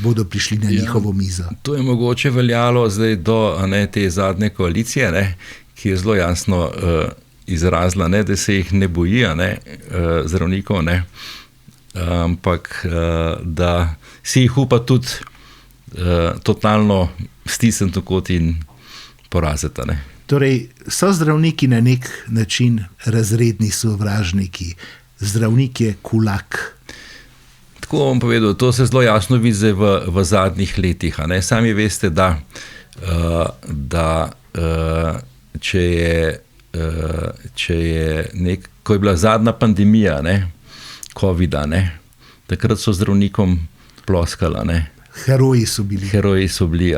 bodo prišli na njihovo mizo. To je mogoče veljalo zdaj do te zadnje koalicije, ki je zelo jasno izrazila, da se jih ne boji zdravnikov, ampak da si jih upa tudi totalno stisnjen kot in porazeta. Ne. Torej, so zdravniki na nek način razredni sovražniki, zdravnik je kulak. Tako bom povedal, to se zelo jasno vidi v zadnjih letih. Sami veste, da če je ko je bila zadnja pandemija, COVID-a, takrat so zdravnikom ploskala. Heroji so bili.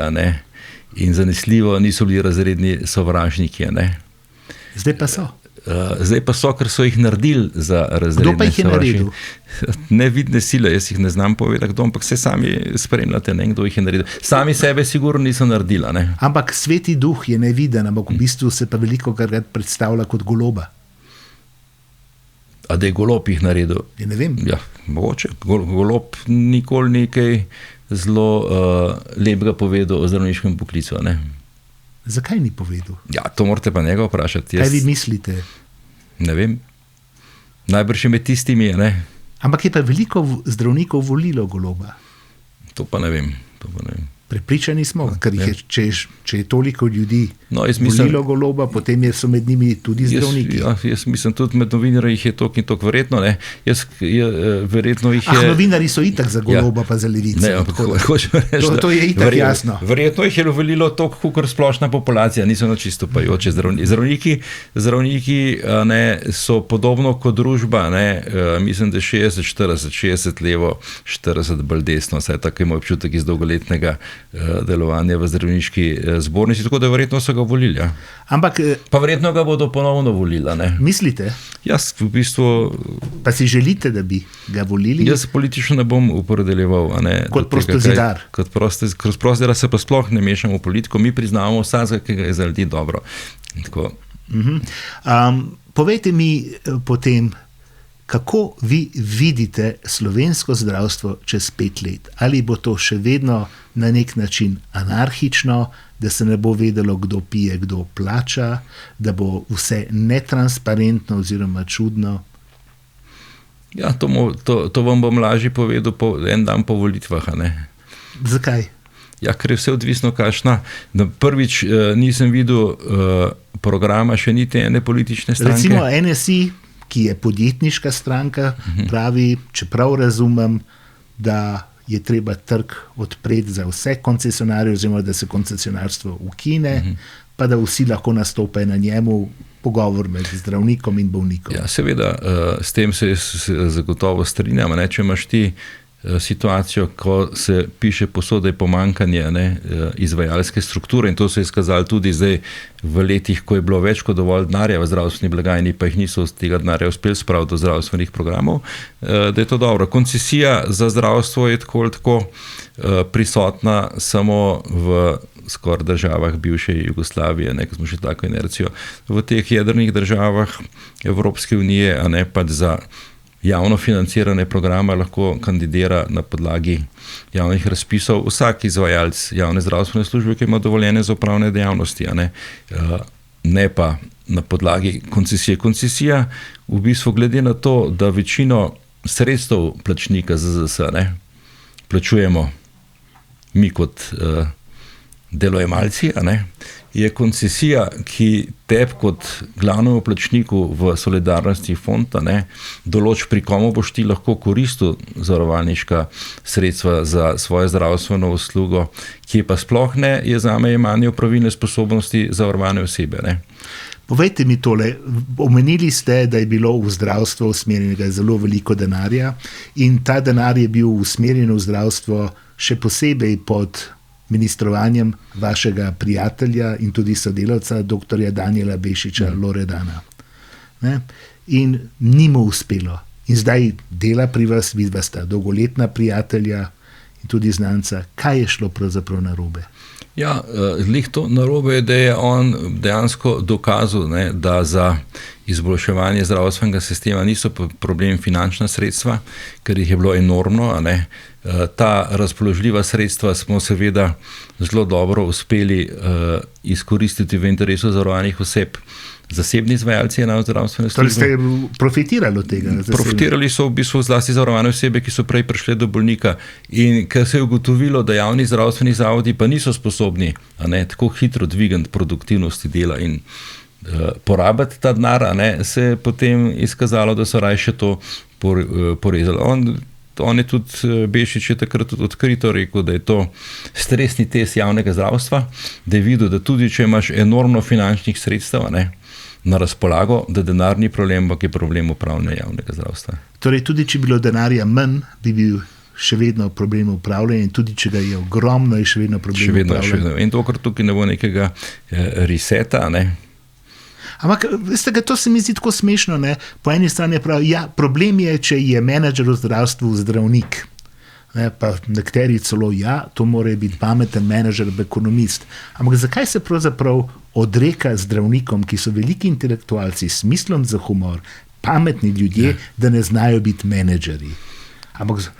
In zanesljivo niso bili razredni sovražniki. Zdaj pa so. Zdaj pa so, ker so jih naredili za razredne sovražnike. Kdo pa jih je naredil? Nevidne sile, jaz jih ne znam povedati, kdo, ampak se sami spremljate, kdo jih je naredil. Sami sebe sigurno niso naredila. Ampak Sveti Duh je neviden, ampak v bistvu se pa veliko krat predstavlja kot goloba. A da je golob jih naredil? Ja, ne vem. Ja, mogoče. Golob nikoli nekaj zelo lepega povedal o zdravniškem poklicu. Zakaj ni povedal? Ja, to morate pa njega vprašati. Kaj vi mislite? Ne vem. Najbrž je med tistimi. Ampak je pa veliko zdravnikov volilo goloba. To pa ne vem. Prepričani smo, ker če je toliko ljudi volilo goloba, potem so med njimi tudi zdravniki. Jaz mislim, tudi med novinarji jih je toliko in toliko verjetno. Verjetno jih je... novinarji so itak za goloba, pa za levico. To je itak jasno. Verjetno jih je volilo toliko, kot splošna populacija, niso na čisto pajoče zdravniki so podobno kot družba, mislim, da 60-40, 60 levo, 40 bolj desno, saj tako je moj občutek iz dolgoletnega delovanja v zdravniški zbornici, tako da verjetno so ga volili. Ja. Ampak, pa verjetno ga bodo ponovno volili. Mislite? Jaz v bistvu... Pa si želite, da bi ga volili? Jaz politično ne bom uporedeljeval. Kot prostozidar? Kot prostozidar se pa sploh ne mešamo v politiko, mi priznavamo vsega, ki ga je za ljudi dobro. Povejte mi potem, kako vi vidite slovensko zdravstvo čez 5 let? Ali bo to še vedno na nek način anarhično, da se ne bo vedelo, kdo pije, kdo plača, da bo vse netransparentno oziroma čudno? Ja, to vam bom lažje povedal en dan po volitvah. Zakaj? Ja, ker je vse odvisno, kakšna. Prvič nisem videl programa še niti ene politične stranke. Recimo NSI, ki je podjetniška stranka, pravi, čeprav razumem, da je treba trg odpreti za vse koncesionarje, oziroma da se koncesionarstvo ukine, pa da vsi lahko nastopajo na njemu, pogovor med zdravnikom in bolnikom. Ja, seveda, s tem se zagotovo strinjam. Če imaš ti situacijo, ko se piše posod, da je pomanjkanje izvajalske strukture, in to se je izkazalo tudi zdaj v letih, ko je bilo več kot dovolj denarja v zdravstveni blagajni, pa jih niso z tega denarja uspeli spraviti do zdravstvenih programov, da je to dobro. Koncesija za zdravstvo je tako prisotna samo v skoraj državah bivše Jugoslavije, ko smo še tako inercijo. V teh jedrnih državah Evropske unije, a ne pa za javno financirane programe lahko kandidira na podlagi javnih razpisov vsak izvajalec javne zdravstvene službe, ki ima dovoljene za opravne dejavnosti, ne pa na podlagi koncesije. Koncesija v bistvu glede na to, da večino sredstev plačnika ZZS plačujemo mi kot delojemalci, je koncesija, ki tebi kot glavnemu plačniku v solidarnosti fonda določ, pri komu boš ti lahko koristil zavarovalniška sredstva za svojo zdravstveno uslugo, ki pa sploh ne je zame jemanje opravilne sposobnosti zavarovane osebe. Povejte mi tole, omenili ste, da je bilo v zdravstvo usmerjenega zelo veliko denarja in ta denar je bil usmerjen v zdravstvo še posebej pod ministrovanjem vašega prijatelja in tudi sodelavca, dr. Danijela Bešiča Loredana. In ni mu uspelo. In zdaj dela pri vas, vidva sta dolgoletna prijatelja in tudi znanca. Kaj je šlo pravzaprav narobe? Ja, to narobe je, da je on dejansko dokazal, da za izboljševanje zdravstvenega sistema niso problem finančna sredstva, ker jih je bilo enormno. Ta razpoložljiva sredstva smo seveda zelo dobro uspeli izkoristiti v interesu zavarovanih oseb zasebni izvajalci na zdravstvene Torej službe. ste profitirali od tega? Profitirali so v bistvu zlasti zavarovane osebe, ki so prej prišle do bolnika in ker se je ugotovilo, da javni zdravstveni zavodi pa niso sposobni tako hitro dvigati produktivnosti dela in porabiti ta denar, se je potem izkazalo, da so rajše to porezali. On je tudi, Bešič je takrat tudi odkrito rekel, da je to stresni test javnega zdravstva, da je videl, da tudi če imaš enormno finančnih sredstev na razpolago, da denar ni problem, ampak je problem upravljanja javnega zdravstva. Torej tudi če bi bilo denarja manj, bi bil še vedno problem upravljanja in tudi če ga je ogromno, je še vedno problem upravljanja. Še vedno. In dokler tukaj ne bo nekega reseta, Ampak, veste, to se mi zdi tako smešno. Po eni strani pravi, problem je, če je menedžer v zdravstvu zdravnik. Pa nekateri celo, to mora biti pameten menedžer, ekonomist. Ampak zakaj se pravzaprav odreka zdravnikom, ki so veliki intelektualci, s smislom za humor, pametni ljudje, da ne znajo biti menedžerji? Ampak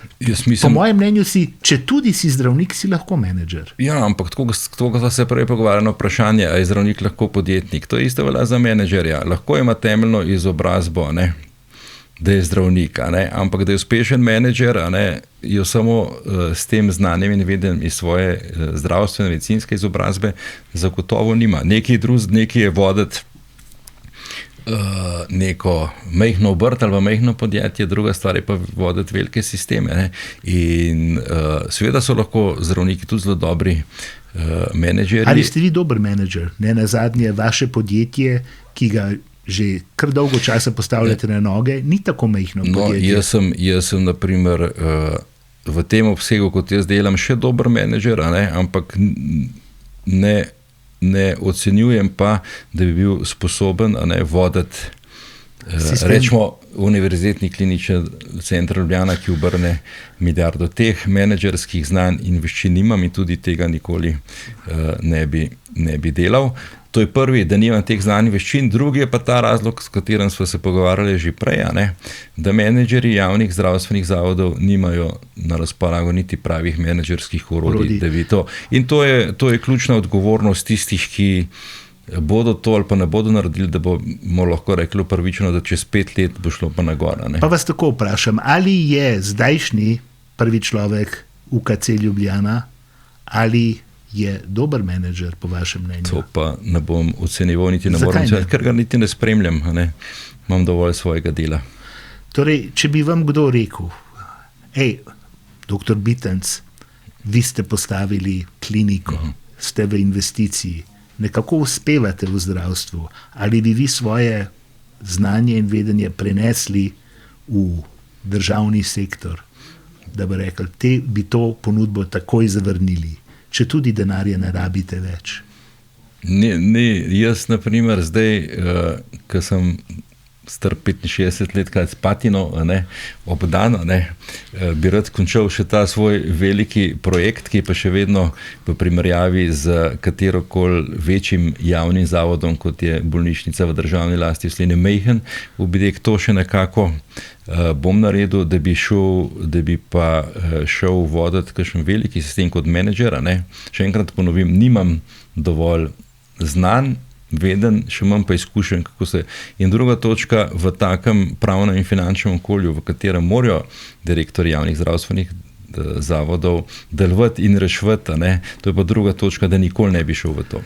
po mojem mnenju če tudi si zdravnik, si lahko menedžer. Ja, ampak tako kot se prej pogovarjalo vprašanje, ali je zdravnik lahko podjetnik. To isto velja za menedžerja. Lahko ima temeljno izobrazbo, da je zdravnik, ampak da je uspešen menedžer, jo samo s tem znanjem in vedenjem iz svoje zdravstvene, medicinske izobrazbe zagotovo nima. Nekaj je voditi neko majhno obrt ali majhno podjetje, druga stvar je pa voditi velike sisteme. In seveda so lahko zdravniki tudi zelo dobri menedžerji. Ali ste vi dober menedžer? Nazadnje vaše podjetje, ki ga že kar dolgo časa postavljate na noge, ni tako majhno podjetje. Jaz sem na primer v tem obsegu, kot jaz delam, še dober menedžer, ampak ne ocenjujem pa, da bi bil sposoben voditi rečemo Univerzitetni klinični center Ljubljana, ki obrne milijardo. Teh menedžerskih znanj in veščin nimam in tudi tega nikoli ne bi delal. To je prvi, da nimam teh znanj in veščin. Drugi je pa ta razlog, s katerim smo se pogovarjali že prej, da menedžeri javnih zdravstvenih zavodov nimajo na razpolago niti pravih menedžerskih orodij, da bi to. In to je ključna odgovornost tistih, ki bodo to ali pa ne bodo naredili, da bomo lahko rekli upravičeno, da čez 5 let bo šlo pa na gora. Pa vas tako vprašam, ali je zdajšnji prvi človek UKC Ljubljana, ali je dober menedžer, po vašem mnenju? To pa ne bom ocenjeval, niti ne morem reči, ker ga niti ne spremljam. Imam dovolj svojega dela. Torej, če bi vam kdo rekel, doktor Bitenc, vi ste postavili kliniko, ste v investiciji, nekako uspevate v zdravstvu, ali bi vi svoje znanje in vedenje prenesli v državni sektor, da bi rekli, bi to ponudbo takoj zavrnili, če tudi denarja ne rabite več? Jaz, na primer, zdaj, ko sem star 65 let, kaj s patino, obdan, bi rad končal še ta svoj veliki projekt, ki je pa še vedno v primerjavi z katerokoli večjim javnim zavodom, kot je bolnišnica v državni lasti v Sloveniji, majhen objekt. To še nekako bom naredil, da bi pa šel voditi kakšen veliki sistem kot menedžer. Še enkrat ponovim, nimam dovolj znanj, veden, še manj pa izkušen, kako se. In druga točka, v takem pravnem in finančnem okolju, v katerem morajo direktorji javnih zdravstvenih zavodov delovati in reševati, to je pa druga točka, da nikoli ne bi šel v to.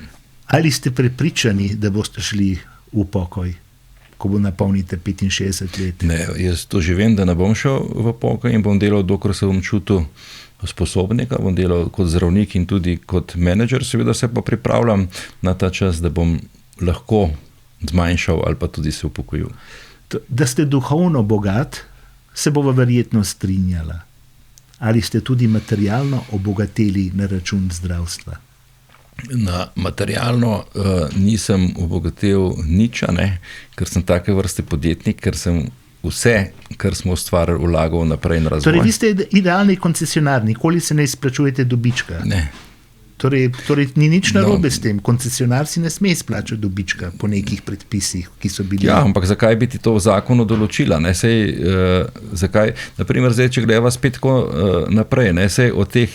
Ali ste prepričani, da boste šli v pokoj, ko bo napolnite 65 let? Ne, jaz to že vem, da ne bom šel v pokoj in bom delal, dokler se bom čutil sposobnega, bom delal kot zdravnik in tudi kot menedžer, seveda se pa pripravljam na ta čas, da bom lahko zmanjšal ali pa tudi se upokojil. Da ste duhovno bogat, se bova verjetno strinjala. Ali ste tudi materialno obogateli na račun zdravstva? Na materialno nisem obogatel nič, ker sem take vrste podjetnik, ker sem vse, kar smo ustvarjali, vlagal naprej in razvoj. Torej, vi ste idealni koncesionar, nikoli se ne izplačujete dobička. Ne. Torej ni nič narobe s tem. Koncesionar si ne sme izplačati dobička po nekih predpisih, ki so bili. Ja, ampak zakaj bi ti to v zakonu določila? Zakaj? Naprimer, zdaj, če gledava spet tako naprej, sej od teh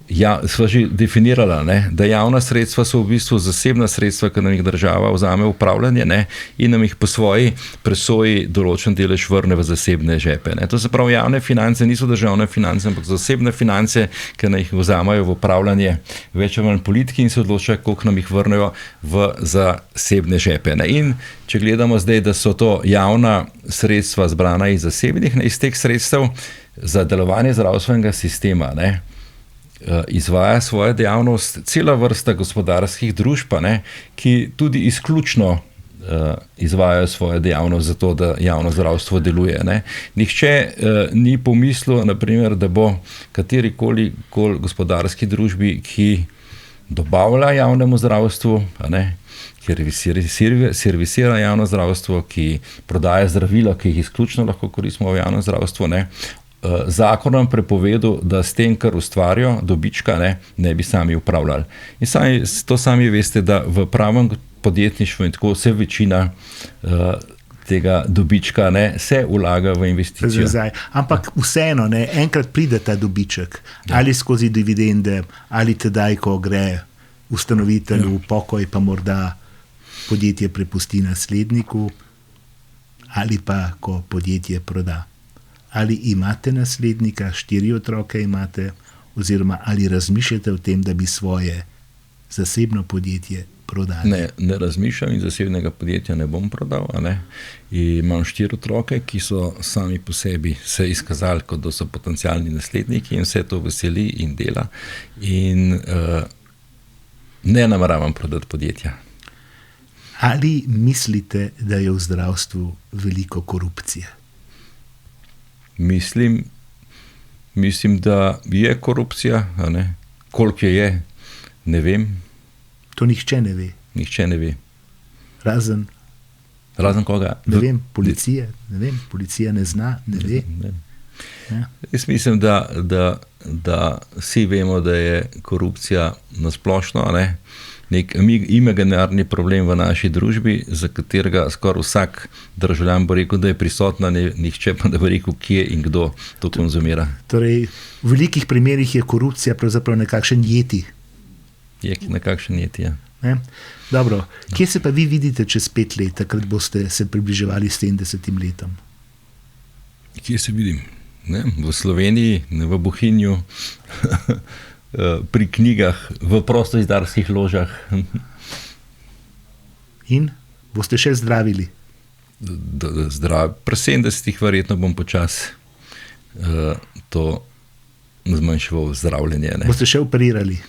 Ja, sva že definirala, ne, da javna sredstva so v bistvu zasebna sredstva, ki nam jih država vzame v upravljanje, ne, in nam jih po svoji presoji določen delež vrne v zasebne žepe. Ne. To se pravi, javne finance niso državne finance, ampak zasebne finance, ki nam jih vzamajo v upravljanje več ali manj politiki in se odločajo, koliko nam jih vrnejo v zasebne žepe. Ne. In če gledamo zdaj, da so to javna sredstva zbrana iz zasebnih, ne, iz teh sredstev za delovanje zdravstvenega sistema, ne, izvaja svojo dejavnost cela vrsta gospodarskih družb, ne, ki tudi izključno izvajajo svojo dejavnost zato, da javno zdravstvo deluje. Ne. Nihče ni pomislil, naprimer, da bo katerikoli gospodarski družbi, ki dobavlja javnemu zdravstvu, ne, ki servisira javno zdravstvo, ki prodaja zdravila, ki jih izključno lahko koristimo v javnem zdravstvu, ne, zakonom prepovedal, da s tem, kar ustvarijo dobička, ne bi sami upravljali. In to sami veste, da v pravem podjetništvu in tako se večina tega dobička, ne, se vlaga v investicijo. Ampak vseeno, ne, enkrat pride ta dobiček, ali skozi dividende, ali tedaj, ko gre ustanovitelj v pokoj, pa morda podjetje prepusti nasledniku, ali pa ko podjetje proda. Ali imate naslednika, 4 otroke imate, oziroma ali razmišljate o tem, da bi svoje zasebno podjetje prodali? Ne razmišljam in zasebnega podjetja ne bom prodal. Ne? Imam 4 otroke, ki so sami po sebi se izkazali, kot da so potencialni nasledniki in vse to veseli in dela. In ne nameravam prodati podjetja. Ali mislite, da je v zdravstvu veliko korupcije? Mislim, da je korupcija, a ne? Koliko je, ne vem. To nihče ne ve. Nihče ne ve. Razen koga? Ne vem, policija, ne vem, policija ne zna, ne ve. Ne. Ja. Jaz mislim, da vsi vemo, da je korupcija nasplošno, ne? Nek imaginarni problem v naši družbi, za katerega skoraj vsak državljan bo rekel, da je prisotna, nihče pa da bo rekel, kje in kdo to konzumira. Torej, v velikih primerih je korupcija pravzaprav nekakšen jeti. Je nekakšen jeti, ja. Ne? Dobro, kje se pa vi vidite čez 5 let, takrat boste se približevali 70 letom? Kje se vidim? Ne? V Sloveniji, v Bohinju, pri knjigah, v prostoizdarskih ložah. In boste še zdravili? Pri 70 verjetno bom počasi to zmanjševal zdravljenje. Ne. Boste še operirali?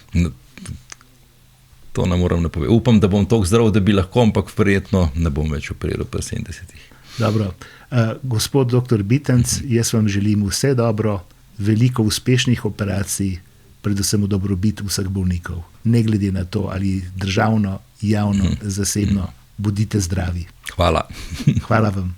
To ne moram napovedati. Upam, da bom toliko zdrav, da bi lahko, ampak verjetno ne bom več operiral pri 70. Dobro. Gospod dr. Bitenc, jaz vam želim vse dobro, veliko uspešnih operacij, predvsem v dobrobit vseh bolnikov. Ne glede na to, ali državno, javno, zasebno, bodite zdravi. Hvala. Hvala vam.